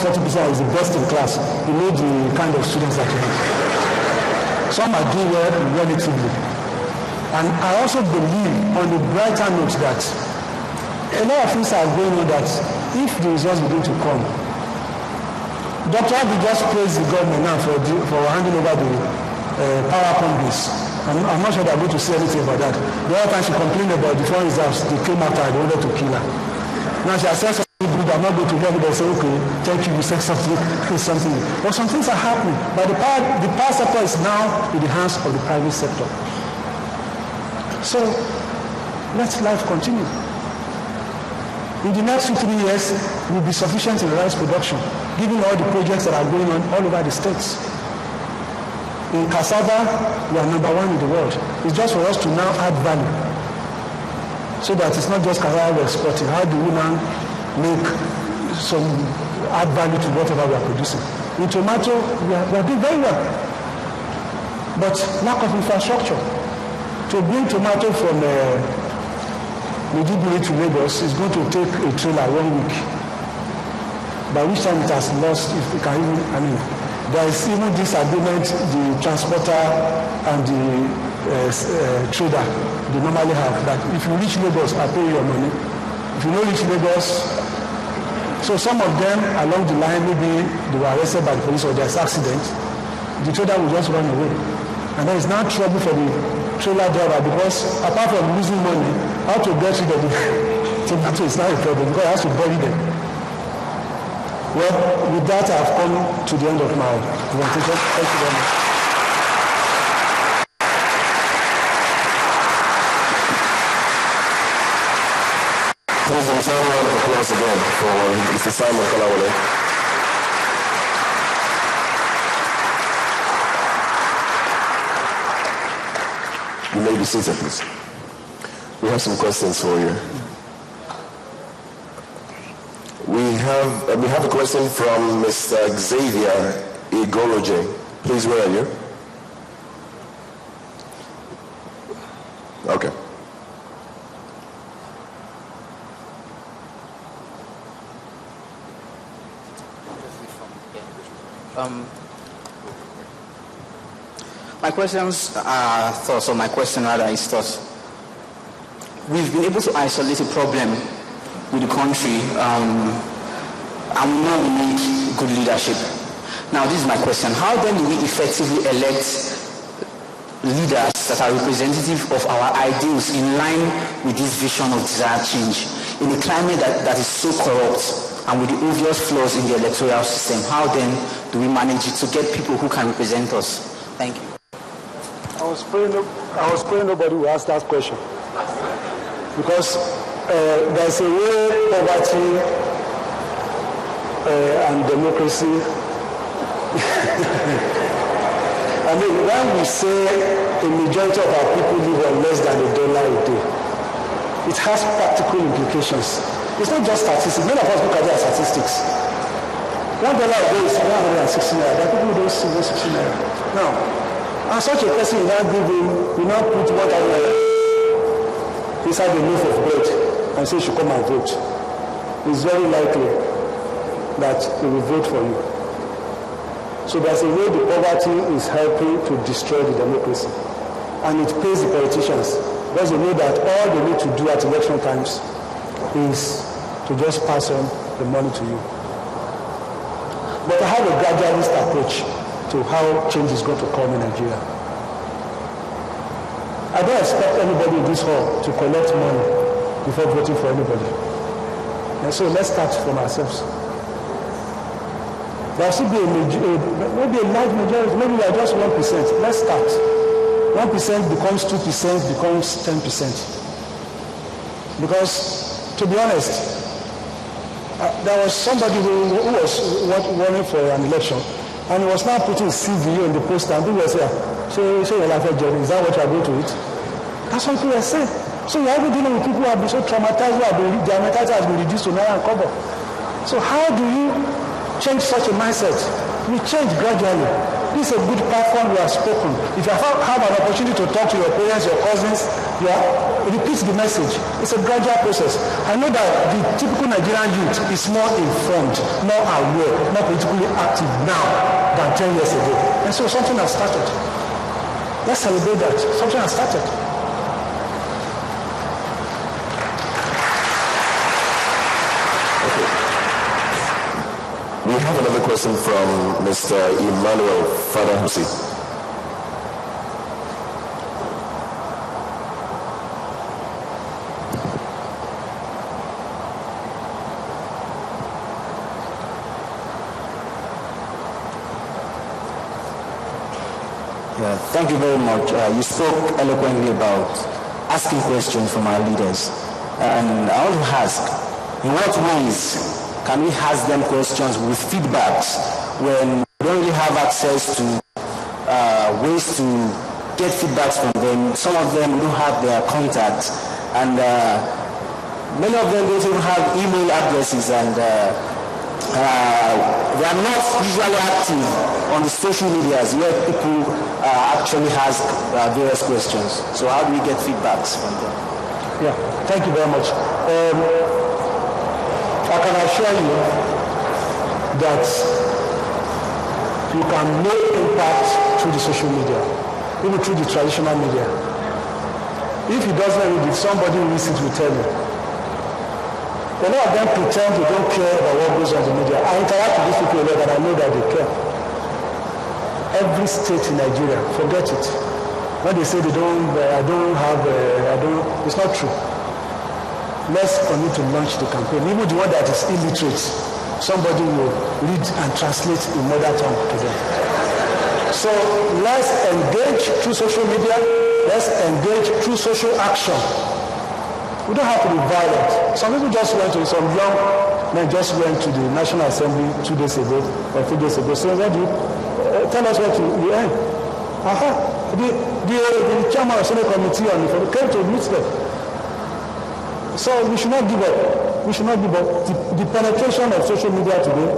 40% is the best in class. You know the kind of students that you have. Some are doing well relatively. And I also believe on the brighter note that a lot of things are going on that if the results begin to come, Dr. Abiy just praised the government now for handing over the power companies. I'm not sure they're going to say anything about that. The other time she complained about the foreign reserves, they came after her, they wanted to kill her. Now she has said something good, I'm not going to hear it, they say, okay, thank you, you said something. But some things are happening. But the power sector is now in the hands of the private sector. So let life continue. In the next 2-3 years, will be sufficient in rice production, given all the projects that are going on all over the states. In cassava, we are #1 in the world. It's just for us to now add value, so that it's not just cassava we're exporting. How do we now add value to whatever we are producing? In tomato, we are doing very well, but lack of infrastructure. To bring tomato from Maiduguri to Lagos is going to take a trailer 1 week. By which time it has lost, if it can even, there is even this agreement the transporter and the trader they normally have, that if you reach Lagos, I pay your money. If you don't reach Lagos, so some of them along the line, maybe they were arrested by the police or there's accident, the trader will just run away. And there is now trouble for the trailer driver, because apart from losing money, how to get rid of the tomato is not a problem, because he has to bury them. Well, with that, I have come to the end of my presentation. Thank you very much. Please, a round of applause again for Mr. Simon Kalawale. You may be seated, please. We have some questions for you. We have a question from Mr. Xavier Igoroje. Please, where are you? Okay. My questions are thoughts, or my question rather is thoughts. We've been able to isolate a problem with the country, and we know we need good leadership. Now, this is my question. How then do we effectively elect leaders that are representative of our ideals in line with this vision of desired change in a climate that is so corrupt and with the obvious flaws in the electoral system? How then do we manage it to get people who can represent us? Thank you. I was praying nobody will ask that question, because there's a way poverty and democracy. I mean, when we say a majority of our people live on less than $1 a day, it has practical implications. It's not just statistics. Many of us look at it as statistics. $1 a day is 160 naira. There are people who don't see 160 naira. Now, and such a person will not give him, will not put $1 inside a loaf of bread and say you should come and vote. It's very likely that he will vote for you. So there's a way the poverty is helping to destroy the democracy. And it pays the politicians, because they know that all they need to do at election times is to just pass on the money to you. But I have a gradualist approach to how change is going to come in Nigeria. I don't expect anybody in this hall to collect money before voting for anybody. And so let's start from ourselves. There should be maybe a large majority, maybe we are just 1%. Let's start. 1% becomes 2%, becomes 10%. Because, to be honest, there was somebody who was running for an election, and he was now putting his CV on the poster, and people were saying, so your life journey, is that what you are going to eat? That's what people were saying. So you are even dealing with people who have been so traumatized, their mentality has been reduced to naira and kobo. So how do you change such a mindset? We change gradually. this is a good platform. You have spoken. If you have an opportunity to talk to your parents, your cousins, repeat the message. It's a gradual process. I know that the typical Nigerian youth is more informed, more aware, more politically active now than 10 years ago. And so something has started. Let's celebrate that. Something has started. We have another question from Mr. Emmanuel Fadahusi. Yeah, thank you very much. You spoke eloquently about asking questions from our leaders. And I want to ask, in what ways can we ask them questions with feedbacks when we don't really have access to ways to get feedbacks from them? Some of them don't have their contacts, and many of them don't even have email addresses, and they are not usually active on the social medias where people actually ask various questions. So how do we get feedbacks from them? Yeah, thank you very much. I can assure you that you can make impact through the social media, even through the traditional media. If it doesn't read it, somebody who reads it will tell you. A lot of them pretend they don't care about what goes on the media. I interact with these people a lot and I know that they care. Every state in Nigeria, forget it. When they say they don't, it's not true. Let's continue to launch the campaign. Even the one that is illiterate, somebody will read and translate in mother tongue to them. So let's engage through social media. Let's engage through social action. We don't have to be violent. Some people just went to, some young men just went to the National Assembly 2 days ago or 3 days ago. So what do you tell us what you earn? The chairman of the Senate Committee on the came to meet them. So we should not give up. We should not give up. The penetration of social media today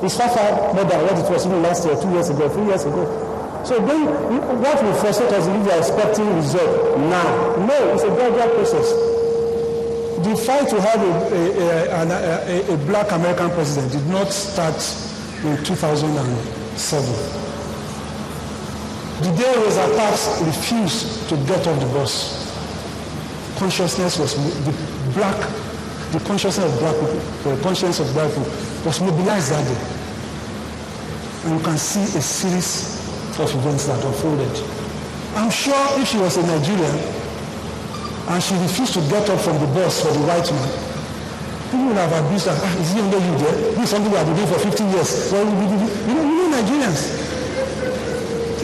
is far more than what it was even last year, 2 years ago, 3 years ago. So what will frustrate us if we are expecting result now? No, it's a gradual process. The fight to have a black American president did not start in 2007. The day Rosa Parks refused to get off the bus, consciousness was the consciousness of black people, the conscience of black people was mobilized that day. And you can see a series of events that unfolded. I'm sure if she was a Nigerian and she refused to get up from the bus for the white man, people would have abused her. Is he under you there? This is something we have been doing for 15 years. Well, you know Nigerians.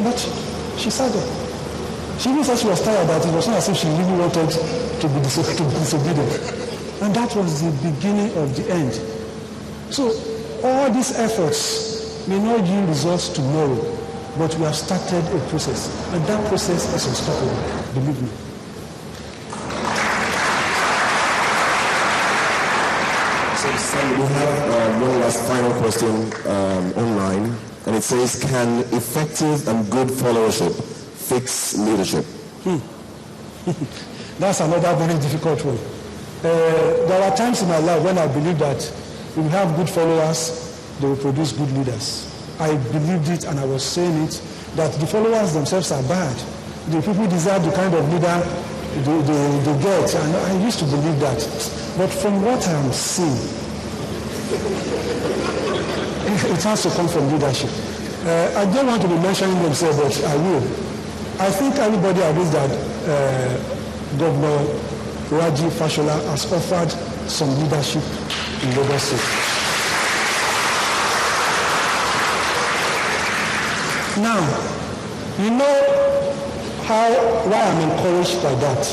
But she sat there. She even said she was tired, that it was not as if she really wanted to be disobedient. And that was the beginning of the end. So all these efforts may not yield results tomorrow, but we have started a process. And that process is unstoppable, believe me. So we have one last final question online, and it says, can effective and good followership fix leadership? That's another very difficult one. There are times in my life when I believe that if we have good followers, they will produce good leaders. I believed it and I was saying it, that the followers themselves are bad. The people deserve the kind of leader they get, and I used to believe that. But from what I'm seeing, it has to come from leadership. I don't want to be mentioning themselves, but I will. I think everybody agrees that Governor Raji Fashola has offered some leadership in Lagos State. Now, you know why I'm encouraged by that.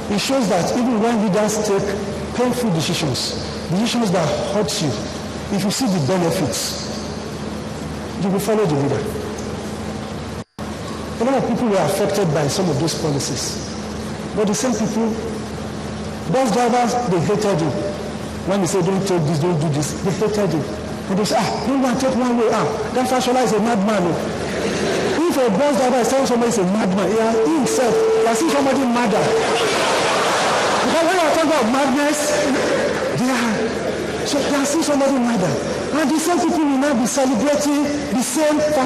It shows that even when leaders take painful decisions that hurt you, if you see the benefits, you will follow the leader. A lot of people were affected by some of those policies. But the same people, bus drivers, they hated you. When they say don't take this, don't do this, they hated you. And they say, don't want to take one way. That Fashola is a madman. a bus driver is telling somebody is a madman, he himself, he has seen somebody murder. Because when you are talking about madness, they are seeing somebody murder. And the same people will now be celebrating the same fashion.